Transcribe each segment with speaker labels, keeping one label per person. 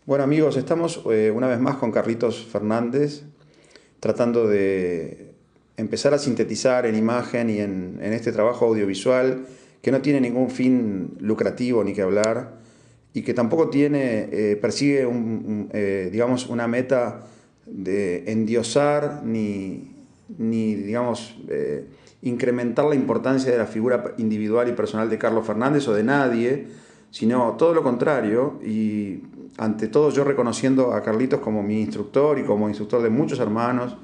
Speaker 1: Bueno amigos, estamos una vez más con Carlitos Fernández tratando de empezar a sintetizar en imagen y en este trabajo audiovisual que no tiene ningún fin lucrativo ni que hablar y que tampoco persigue digamos, una meta de endiosar ni digamos, incrementar la importancia de la figura individual y personal de Carlos Fernández o de nadie, sino todo lo contrario. Y ante todo yo reconociendo a Carlitos como mi instructor y como instructor de muchos hermanos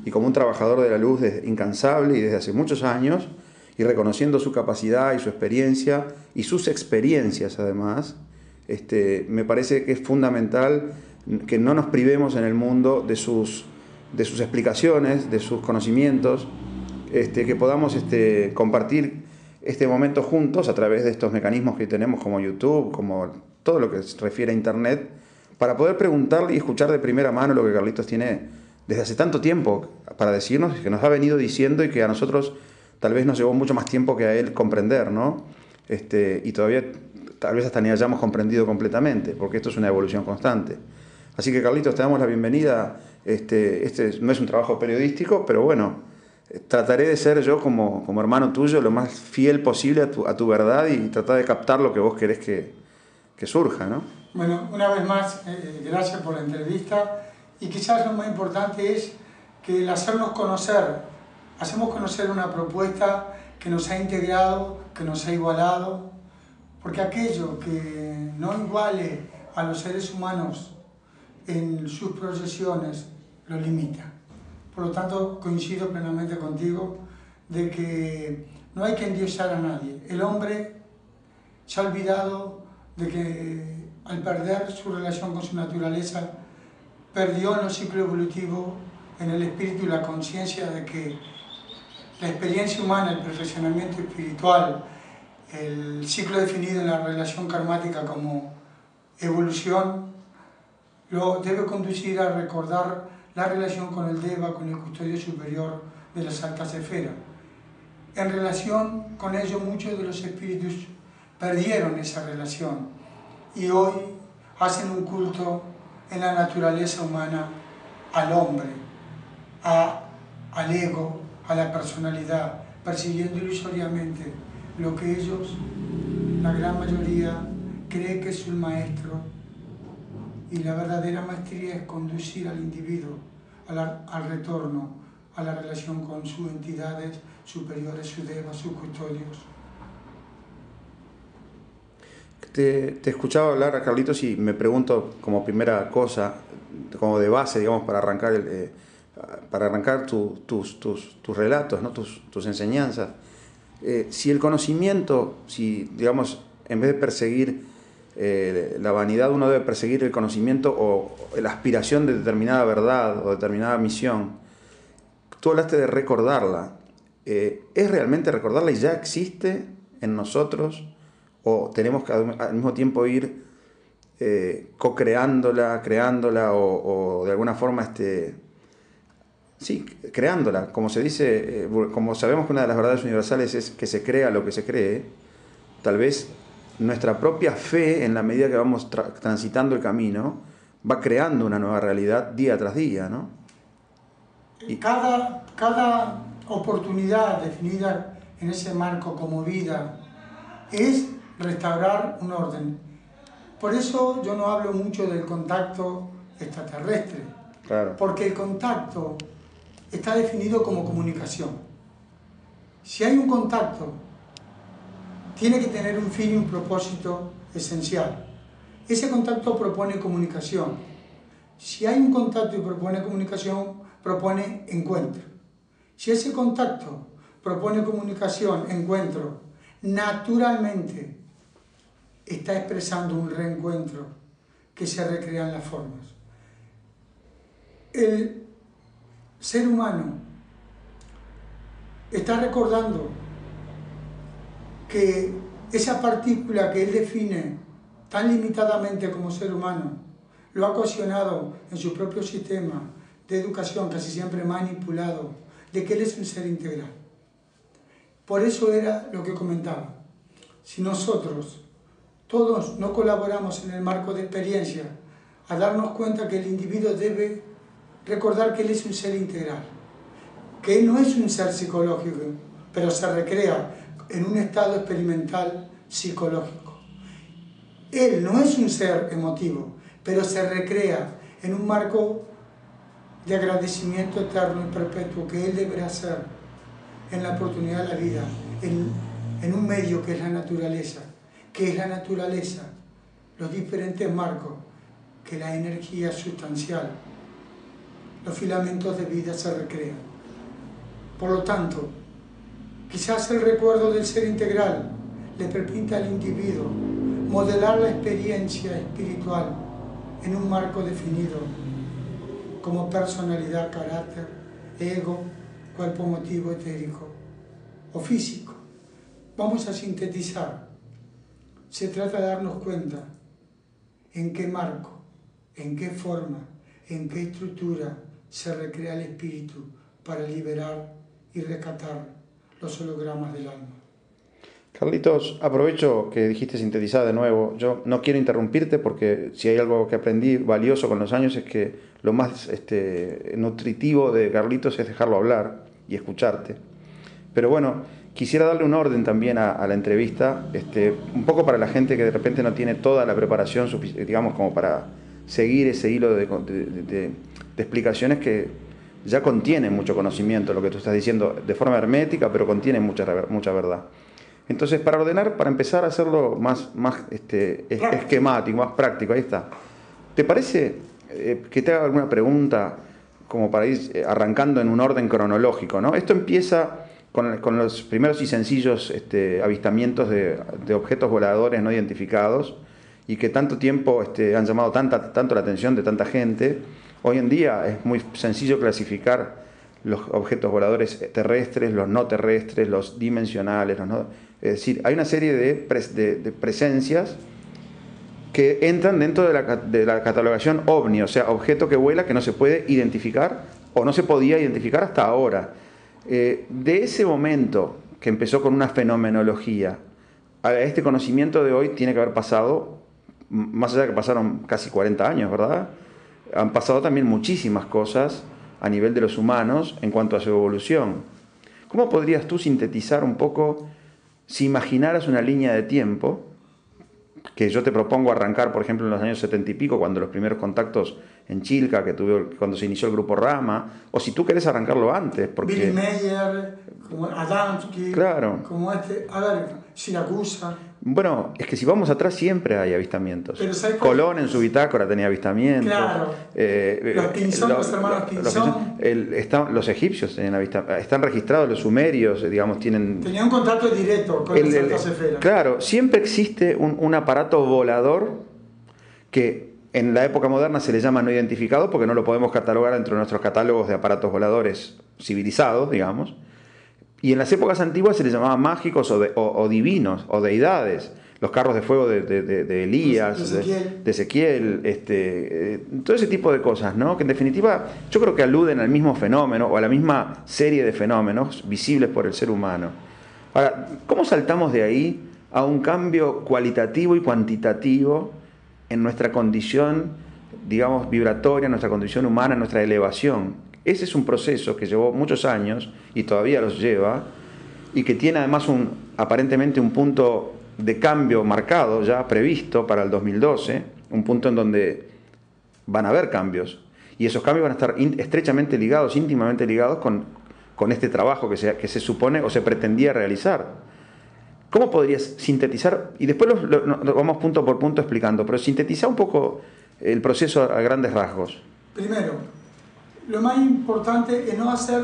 Speaker 1: y como un trabajador de la luz incansable y desde hace muchos años, y reconociendo su capacidad y su experiencia y sus experiencias además, me parece que es fundamental que no nos privemos en el mundo de sus explicaciones, de sus conocimientos, que podamos compartir este momento juntos a través de estos mecanismos que tenemos como YouTube, como todo lo que se refiere a Internet, para poder preguntarle y escuchar de primera mano lo que Carlitos tiene desde hace tanto tiempo para decirnos, que nos ha venido diciendo y que a nosotros tal vez nos llevó mucho más tiempo que a él comprender, ¿no? Y todavía tal vez hasta ni hayamos comprendido completamente, porque esto es una evolución constante. Así que Carlitos, te damos la bienvenida. Este no es un trabajo periodístico, pero bueno, trataré de ser yo como hermano tuyo lo más fiel posible a tu verdad y tratar de captar lo que vos querés que surja, ¿no?
Speaker 2: Bueno, una vez más, gracias por la entrevista, y quizás lo más importante es que el hacernos conocer, hacemos conocer una propuesta que nos ha integrado, que nos ha igualado, porque aquello que no iguale a los seres humanos en sus procesiones lo limita. Por lo tanto, coincido plenamente contigo de que no hay que endiosar a nadie. El hombre se ha olvidado de que al perder su relación con su naturaleza, perdió en los ciclos evolutivos, en el espíritu y la conciencia de que la experiencia humana, el perfeccionamiento espiritual, el ciclo definido en la relación karmática como evolución, lo debe conducir a recordar la relación con el Deva, con el custodio superior de las altas esferas. En relación con ello, muchos de los espíritus perdieron esa relación y hoy hacen un culto en la naturaleza humana al hombre, al ego, a la personalidad, persiguiendo ilusoriamente lo que ellos, la gran mayoría, creen que es un maestro, y la verdadera maestría es conducir al individuo al retorno, a la relación con sus entidades superiores, sus devas, sus custodios.
Speaker 1: Te escuchaba hablar a Carlitos y me pregunto como primera cosa, como de base, digamos, para arrancar tus relatos, ¿no? tus enseñanzas. Si el conocimiento, si digamos, en vez de perseguir la vanidad, uno debe perseguir el conocimiento o la aspiración de determinada verdad o determinada misión. Tú hablaste de recordarla. ¿Es realmente recordarla y ya existe en nosotros? ¿O tenemos que al mismo tiempo ir co-creándola, creándola o de alguna forma sí, creándola? Como se dice, como sabemos que una de las verdades universales es que se crea lo que se cree, tal vez nuestra propia fe, en la medida que vamos transitando el camino, va creando una nueva realidad día tras día, ¿no?
Speaker 2: Y cada oportunidad definida en ese marco como vida es restaurar un orden. Por eso yo no hablo mucho del contacto extraterrestre,
Speaker 1: Claro.
Speaker 2: Porque el contacto está definido como comunicación. Si hay un contacto, tiene que tener un fin y un propósito esencial. Ese contacto propone comunicación. Si hay un contacto y propone comunicación, propone encuentro. Si ese contacto propone comunicación, encuentro, naturalmente está expresando un reencuentro que se recrea en las formas. El ser humano está recordando que esa partícula que él define tan limitadamente como ser humano lo ha ocasionado en su propio sistema de educación, casi siempre manipulado, de que él es un ser integral. Por eso era lo que comentaba. Si nosotros todos no colaboramos en el marco de experiencia a darnos cuenta que el individuo debe recordar que él es un ser integral, que él no es un ser psicológico, pero se recrea en un estado experimental psicológico. Él no es un ser emotivo, pero se recrea en un marco de agradecimiento eterno y perpetuo que él deberá ser en la oportunidad de la vida, en un medio que es la naturaleza. ¿Qué es la naturaleza? Los diferentes marcos, que la energía sustancial, los filamentos de vida se recrean. Por lo tanto, quizás el recuerdo del ser integral le permita al individuo modelar la experiencia espiritual en un marco definido como personalidad, carácter, ego, cuerpo motivo etérico o físico. Vamos a sintetizar. Se trata de darnos cuenta en qué marco, en qué forma, en qué estructura se recrea el espíritu para liberar y rescatar los hologramas del alma.
Speaker 1: Carlitos, aprovecho que dijiste sintetizar de nuevo. Yo no quiero interrumpirte porque si hay algo que aprendí valioso con los años es que lo más nutritivo de Carlitos es dejarlo hablar y escucharte. Pero bueno, quisiera darle un orden también a la entrevista, un poco para la gente que de repente no tiene toda la preparación, digamos, como para seguir ese hilo de explicaciones que ya contienen mucho conocimiento, lo que tú estás diciendo de forma hermética, pero contienen mucha verdad. Entonces, para ordenar, para empezar a hacerlo más esquemático, más práctico, ahí está. ¿Te parece que te haga alguna pregunta como para ir arrancando en un orden cronológico, ¿no? Esto empieza con los primeros y sencillos avistamientos de objetos voladores no identificados y que tanto tiempo han llamado tanto la atención de tanta gente. Hoy en día es muy sencillo clasificar los objetos voladores terrestres, los no terrestres, los dimensionales, es decir, hay una serie de presencias que entran dentro de la catalogación OVNI, o sea, objeto que vuela que no se puede identificar o no se podía identificar hasta ahora. De ese momento que empezó con una fenomenología a este conocimiento de hoy tiene que haber pasado, más allá de que pasaron casi 40 años, ¿verdad? Han pasado también muchísimas cosas a nivel de los humanos en cuanto a su evolución. ¿Cómo podrías tú sintetizar un poco, si imaginaras una línea de tiempo, que yo te propongo arrancar, por ejemplo, en los años 70 y pico, cuando los primeros contactos en Chilca, cuando se inició el grupo Rama, o si tú querés arrancarlo antes, porque...
Speaker 2: Billy Meyer, como Adamski,
Speaker 1: claro.
Speaker 2: Como Siracusa.
Speaker 1: Bueno, es que si vamos atrás siempre hay avistamientos. Colón en su bitácora tenía avistamientos.
Speaker 2: Claro. Los Pinzón, los hermanos Pinzón.
Speaker 1: Los egipcios tenían avistamientos. Están registrados los sumerios, digamos, tienen...
Speaker 2: Tenían un contacto directo con las altas esferas.
Speaker 1: Claro, siempre existe un aparato volador que en la época moderna se le llama no identificado porque no lo podemos catalogar dentro de nuestros catálogos de aparatos voladores civilizados, digamos. Y en las épocas antiguas se les llamaba mágicos o divinos, o deidades. Los carros de fuego de Elías, de Ezequiel, todo ese tipo de cosas, ¿no? Que en definitiva yo creo que aluden al mismo fenómeno o a la misma serie de fenómenos visibles por el ser humano. Ahora, ¿cómo saltamos de ahí a un cambio cualitativo y cuantitativo en nuestra condición, digamos, vibratoria, en nuestra condición humana, en nuestra elevación? Ese es un proceso que llevó muchos años y todavía los lleva y que tiene además aparentemente un punto de cambio marcado ya previsto para el 2012, un punto en donde van a haber cambios y esos cambios van a estar estrechamente ligados, íntimamente ligados con este trabajo que se supone o se pretendía realizar. ¿Cómo podrías sintetizar? Y después lo vamos punto por punto explicando, pero sintetizar un poco el proceso a grandes rasgos.
Speaker 2: Primero, lo más importante es no hacer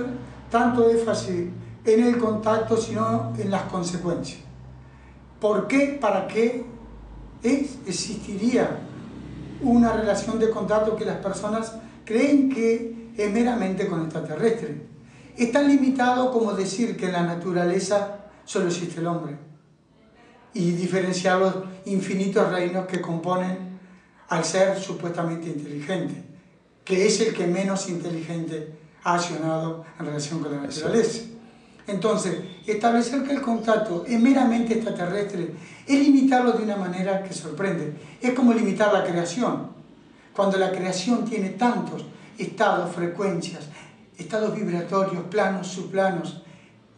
Speaker 2: tanto énfasis en el contacto, sino en las consecuencias. ¿Por qué? ¿Para qué existiría una relación de contacto que las personas creen que es meramente con extraterrestres? Es tan limitado como decir que en la naturaleza solo existe el hombre y diferenciar los infinitos reinos que componen al ser supuestamente inteligente, que es el que menos inteligente ha accionado en relación con la naturaleza. Entonces, establecer que el contacto es meramente extraterrestre es limitarlo de una manera que sorprende. Es como limitar la creación. cuando la creación tiene tantos estados, frecuencias, estados vibratorios, planos, subplanos,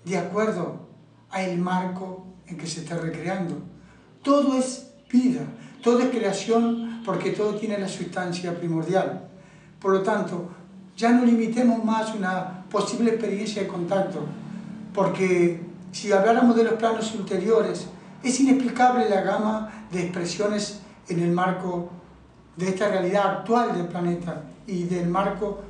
Speaker 2: de acuerdo al marco en que se está recreando. Todo es vida, todo es creación, porque todo tiene la sustancia primordial. Por lo tanto, ya no limitemos más una posible experiencia de contacto, porque si habláramos de los planos ulteriores, es inexplicable la gama de expresiones en el marco de esta realidad actual del planeta y del marco,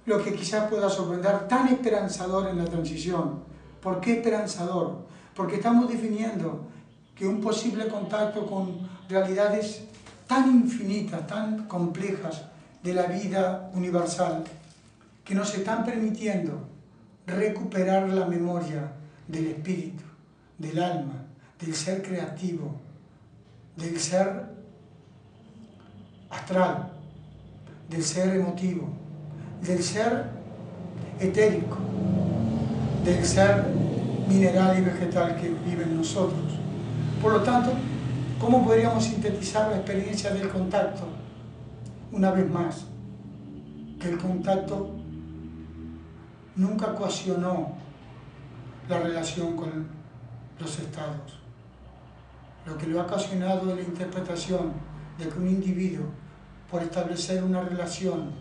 Speaker 2: lo que quizás pueda sorprender, tan esperanzador en la transición. ¿Por qué esperanzador? Porque estamos definiendo que un posible contacto con realidades tan infinitas, tan complejas de la vida universal, que nos están permitiendo recuperar la memoria del espíritu, del alma, del ser creativo, del ser astral, del ser emotivo, del ser etérico, del ser mineral y vegetal que vive en nosotros. Por lo tanto, ¿cómo podríamos sintetizar la experiencia del contacto? Una vez más, que el contacto nunca coaccionó la relación con los estados. Lo que lo ha ocasionado es la interpretación de que un individuo, por establecer una relación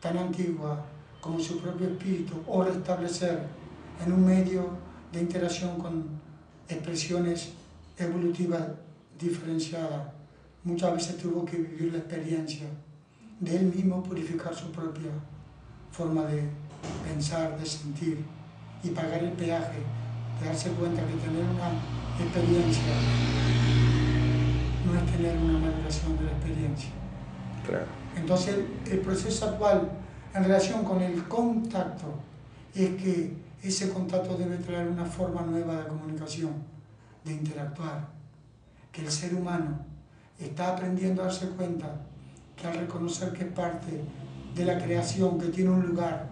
Speaker 2: tan antigua como su propio espíritu, o restablecer en un medio de interacción con expresiones evolutivas diferenciadas, muchas veces tuvo que vivir la experiencia de él mismo purificar su propia forma de pensar, de sentir, y pagar el peaje, de darse cuenta que tener una experiencia no es tener una maduración de la experiencia.
Speaker 1: Claro.
Speaker 2: Entonces, el proceso actual en relación con el contacto es que ese contacto debe traer una forma nueva de comunicación, de interactuar, que el ser humano está aprendiendo a darse cuenta que al reconocer que es parte de la creación, que tiene un lugar,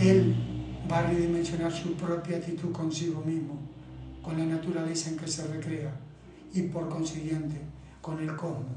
Speaker 2: él va a redimensionar su propia actitud consigo mismo, con la naturaleza en que se recrea y por consiguiente con el cosmos.